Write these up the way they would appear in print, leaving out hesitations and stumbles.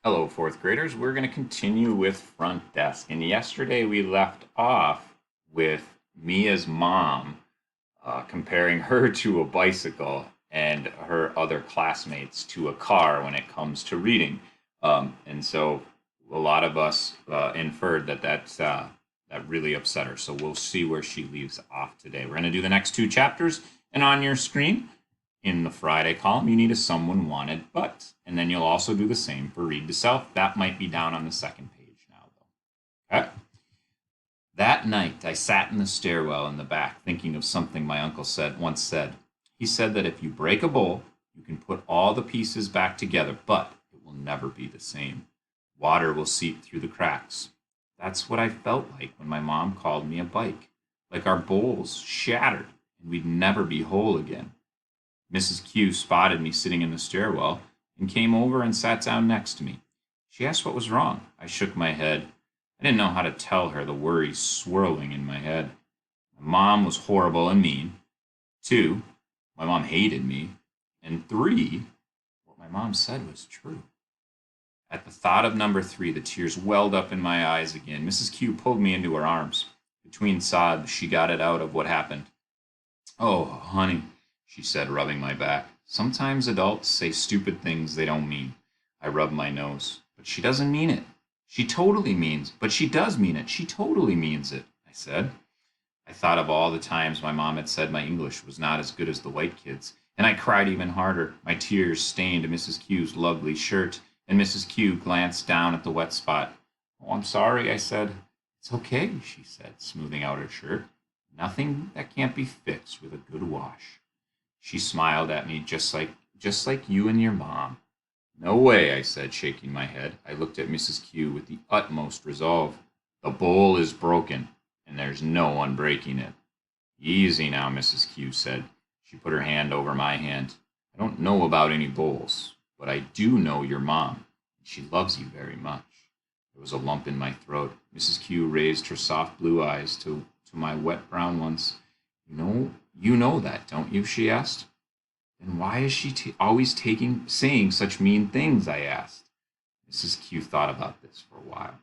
Hello, fourth graders. We're going to continue with front desk. And yesterday we left off with Mia's mom comparing her to a bicycle and her other classmates to a car when it comes to reading. And so a lot of us inferred that really upset her. So we'll see where she leaves off today. We're going to do the next two chapters. And on your screen, in the Friday column, you need a someone wanted but. And then you'll also do the same for read to self. That might be down on the second page now, though. Okay? That night, I sat in the stairwell in the back thinking of something my uncle once said. He said that if you break a bowl, you can put all the pieces back together, but it will never be the same. Water will seep through the cracks. That's what I felt like when my mom called me a bike. Like our bowls shattered and we'd never be whole again. Mrs. Q spotted me sitting in the stairwell and came over and sat down next to me. She asked what was wrong. I shook my head. I didn't know how to tell her the worries swirling in my head. My mom was horrible and mean. Two, my mom hated me. And three, what my mom said was true. At the thought of number three, the tears welled up in my eyes again. Mrs. Q pulled me into her arms. Between sobs, she got it out of what happened. Oh, honey, she said, rubbing my back. Sometimes adults say stupid things they don't mean. I rubbed my nose. But she doesn't mean it. She totally means, but she does mean it. She totally means it, I said. I thought of all the times my mom had said my English was not as good as the white kids, and I cried even harder. My tears stained Mrs. Q's lovely shirt, and Mrs. Q glanced down at the wet spot. Oh, I'm sorry, I said. It's okay, she said, smoothing out her shirt. Nothing that can't be fixed with a good wash. She smiled at me just like you and your mom. No way, I said, shaking my head. I looked at Mrs. Q with the utmost resolve. The bowl is broken, and there's no one breaking it. Easy now, Mrs. Q said. She put her hand over my hand. I don't know about any bowls, but I do know your mom. She loves you very much. There was a lump in my throat. Mrs. Q raised her soft blue eyes to my wet brown ones. You know that, don't you? She asked. Then why is she always saying such mean things? I asked. Mrs. Q thought about this for a while.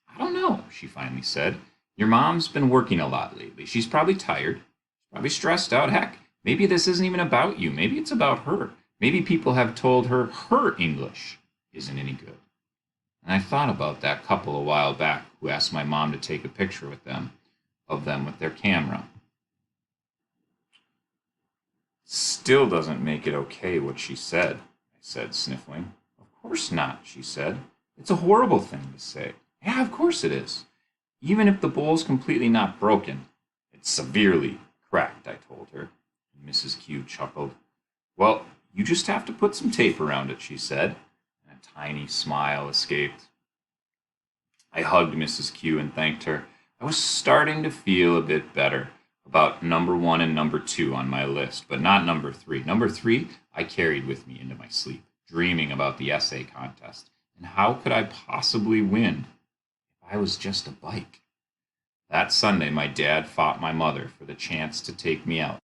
I don't know, she finally said. Your mom's been working a lot lately. She's probably tired, probably stressed out. Heck, maybe this isn't even about you. Maybe it's about her. Maybe people have told her her English isn't any good. And I thought about that couple a while back who asked my mom to take a picture of them with their camera. Still doesn't make it okay what she said, I said, sniffling. Of course not, she said. It's a horrible thing to say. Yeah, of course it is. Even if the bowl's completely not broken, it's severely cracked, I told her. And Mrs. Q chuckled. Well, you just have to put some tape around it, she said, and a tiny smile escaped. I hugged Mrs. Q and thanked her. I was starting to feel a bit better about number one and number two on my list, but not number three. Number three, I carried with me into my sleep, dreaming about the essay contest. And how could I possibly win if I was just a bike? That Sunday, my dad fought my mother for the chance to take me out.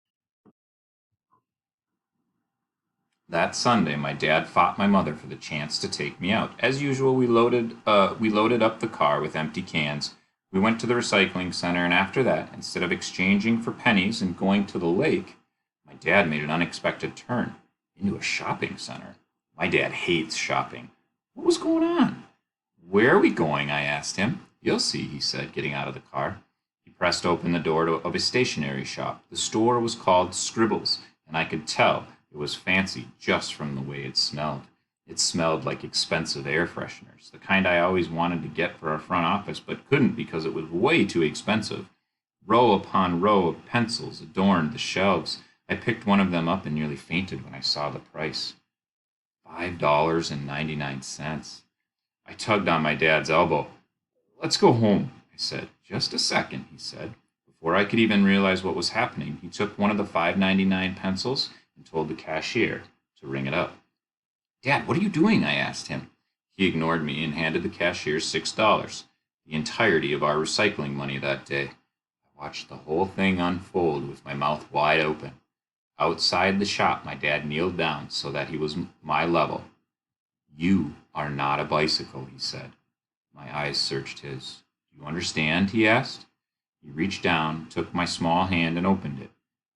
That Sunday, my dad fought my mother for the chance to take me out. As usual, we loaded up the car with empty cans. We went to the recycling center, and after that, instead of exchanging for pennies and going to the lake, my dad made an unexpected turn into a shopping center. My dad hates shopping. What was going on? Where are we going? I asked him. You'll see, he said, getting out of the car. He pressed open the door of a stationery shop. The store was called Scribbles, and I could tell it was fancy just from the way it smelled. It smelled like expensive air fresheners, the kind I always wanted to get for our front office but couldn't because it was way too expensive. Row upon row of pencils adorned the shelves. I picked one of them up and nearly fainted when I saw the price. $5.99. I tugged on my dad's elbow. Let's go home, I said. Just a second, he said. Before I could even realize what was happening, he took one of the $5.99 pencils and told the cashier to ring it up. Dad, what are you doing? I asked him. He ignored me and handed the cashier $6, the entirety of our recycling money that day. I watched the whole thing unfold with my mouth wide open. Outside the shop, my dad kneeled down so that he was my level. You are not a bicycle, he said. My eyes searched his. Do you understand? He asked. He reached down, took my small hand, and opened it.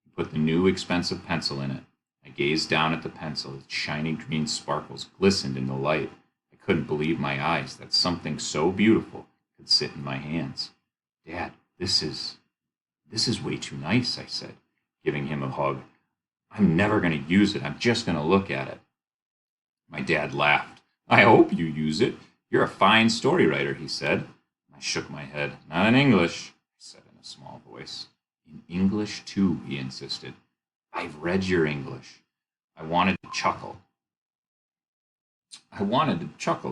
He put the new expensive pencil in it. I gazed down at the pencil. Its shiny green sparkles glistened in the light. I couldn't believe my eyes that something so beautiful could sit in my hands. Dad, this is way too nice, I said, giving him a hug. I'm never going to use it. I'm just going to look at it. My dad laughed. I hope you use it. You're a fine story writer, he said. I shook my head. Not in English, I said in a small voice. In English, too, he insisted. I've read your English. I wanted to chuckle.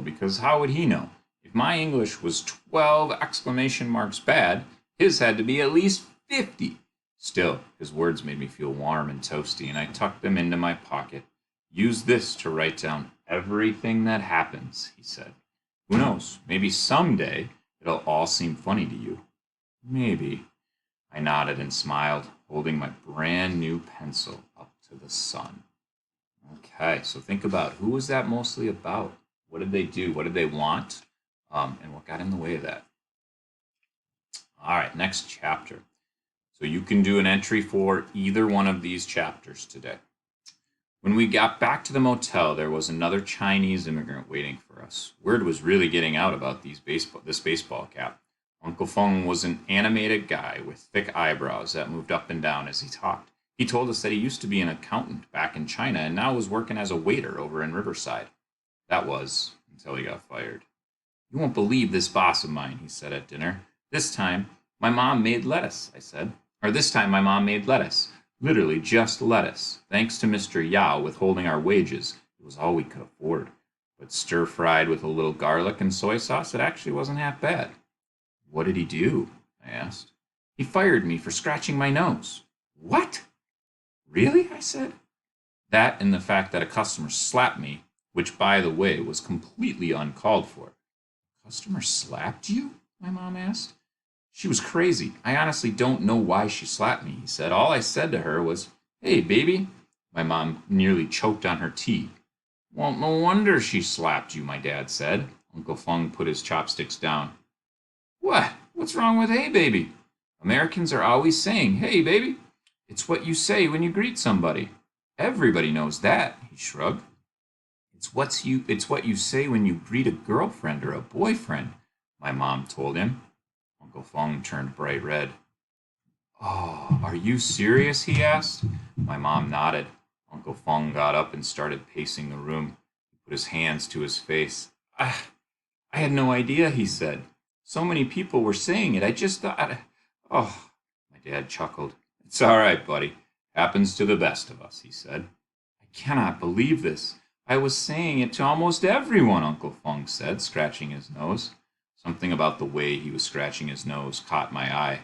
Because how would he know? If my English was 12 exclamation marks bad, his had to be at least 50. Still, his words made me feel warm and toasty, and I tucked them into my pocket. Use this to write down everything that happens, he said. Who knows? Maybe someday it'll all seem funny to you. Maybe. I nodded and smiled, holding my brand new pencil up to the sun. Okay, so think about, who was that mostly about? What did they do? What did they want? And what got in the way of that? All right, next chapter. So you can do an entry for either one of these chapters today. When we got back to the motel, there was another Chinese immigrant waiting for us. Word was really getting out about this baseball cap. Uncle Feng was an animated guy with thick eyebrows that moved up and down as he talked. He told us that he used to be an accountant back in China and now was working as a waiter over in Riverside. That was until he got fired. You won't believe this boss of mine, he said at dinner. This time my mom made lettuce, I said. This time my mom made lettuce. Literally just lettuce. Thanks to Mr. Yao withholding our wages, it was all we could afford. But stir-fried with a little garlic and soy sauce, it actually wasn't half bad. What did he do? I asked. He fired me for scratching my nose. What? Really? I said. That and the fact that a customer slapped me, which, by the way, was completely uncalled for. A customer slapped you? My mom asked. She was crazy. I honestly don't know why she slapped me, he said. All I said to her was, hey, baby. My mom nearly choked on her tea. Well, no wonder she slapped you, my dad said. Uncle Feng put his chopsticks down. What? What's wrong with hey, baby? Americans are always saying, hey, baby. It's what you say when you greet somebody. Everybody knows that, he shrugged. It's what you say when you greet a girlfriend or a boyfriend, my mom told him. Uncle Feng turned bright red. Oh, are you serious? He asked. My mom nodded. Uncle Feng got up and started pacing the room. He put his hands to his face. I had no idea, he said. So many people were saying it. I just thought... Oh, my dad chuckled. It's all right, buddy. Happens to the best of us, he said. I cannot believe this. I was saying it to almost everyone, Uncle Feng said, scratching his nose. Something about the way he was scratching his nose caught my eye.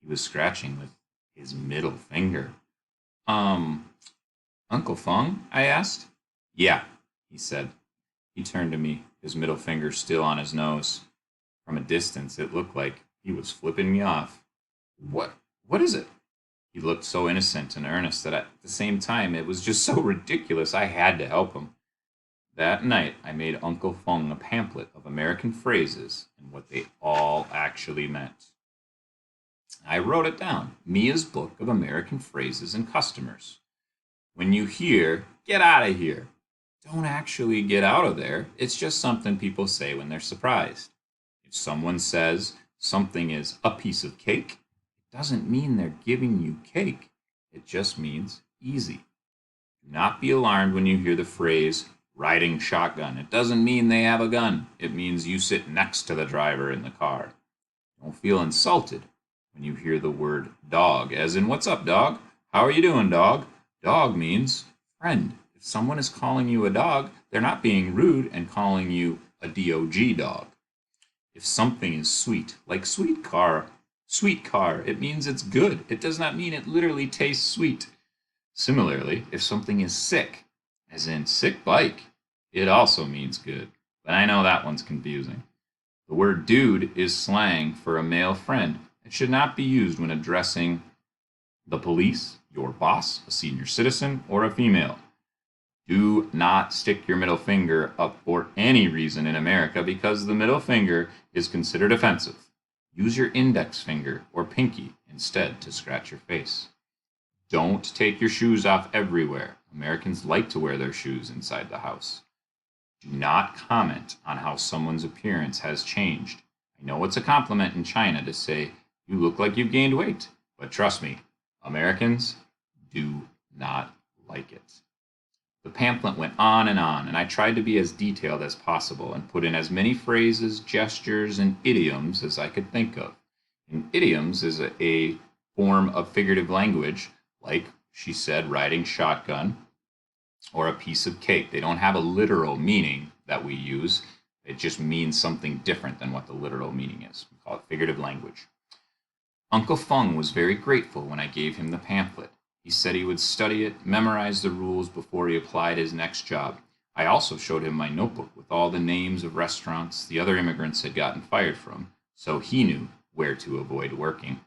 He was scratching with his middle finger. Uncle Feng? I asked. Yeah, he said. He turned to me, his middle finger still on his nose. From a distance, it looked like he was flipping me off. What is it? He looked so innocent and earnest that at the same time it was just so ridiculous I had to help him. That night, I made Uncle Feng a pamphlet of American phrases and what they all actually meant. I wrote it down, Mia's Book of American Phrases and Customers. When you hear, get out of here, don't actually get out of there. It's just something people say when they're surprised. If someone says something is a piece of cake, it doesn't mean they're giving you cake. It just means easy. Do not be alarmed when you hear the phrase riding shotgun. It doesn't mean they have a gun. It means you sit next to the driver in the car. Don't feel insulted when you hear the word dog, as in, what's up, dog? How are you doing, dog? Dog means friend. If someone is calling you a dog, they're not being rude and calling you a dog dog. If something is sweet, like sweet car, it means it's good. It does not mean it literally tastes sweet. Similarly, if something is sick, as in sick bike, it also means good. But I know that one's confusing. The word dude is slang for a male friend. It should not be used when addressing the police, your boss, a senior citizen, or a female. Do not stick your middle finger up for any reason in America because the middle finger is considered offensive. Use your index finger or pinky instead to scratch your face. Don't take your shoes off everywhere. Americans like to wear their shoes inside the house. Do not comment on how someone's appearance has changed. I know it's a compliment in China to say, you look like you've gained weight, but trust me, Americans do not like it. The pamphlet went on, and I tried to be as detailed as possible and put in as many phrases, gestures, and idioms as I could think of. And idioms is a form of figurative language, like she said, riding shotgun, or a piece of cake. They don't have a literal meaning that we use. It just means something different than what the literal meaning is. We call it figurative language. Uncle Feng was very grateful when I gave him the pamphlet. He said he would study it, memorize the rules before he applied his next job. I also showed him my notebook with all the names of restaurants the other immigrants had gotten fired from, so he knew where to avoid working.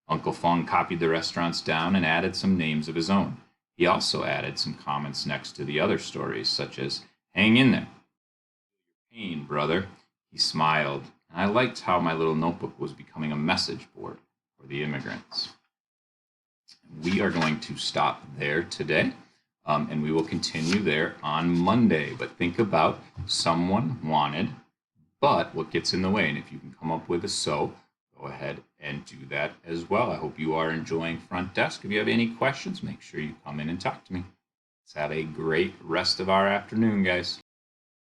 Uncle Feng copied the restaurants down and added some names of his own. He also added some comments next to the other stories, such as, hang in there. Pain, brother. He smiled, and I liked how my little notebook was becoming a message board for the immigrants. We are going to stop there today, and we will continue there on Monday. But think about someone wanted, but what gets in the way. And if you can come up with a so, go ahead and do that as well. I hope you are enjoying Front Desk. If you have any questions, make sure you come in and talk to me. Let's have a great rest of our afternoon, guys.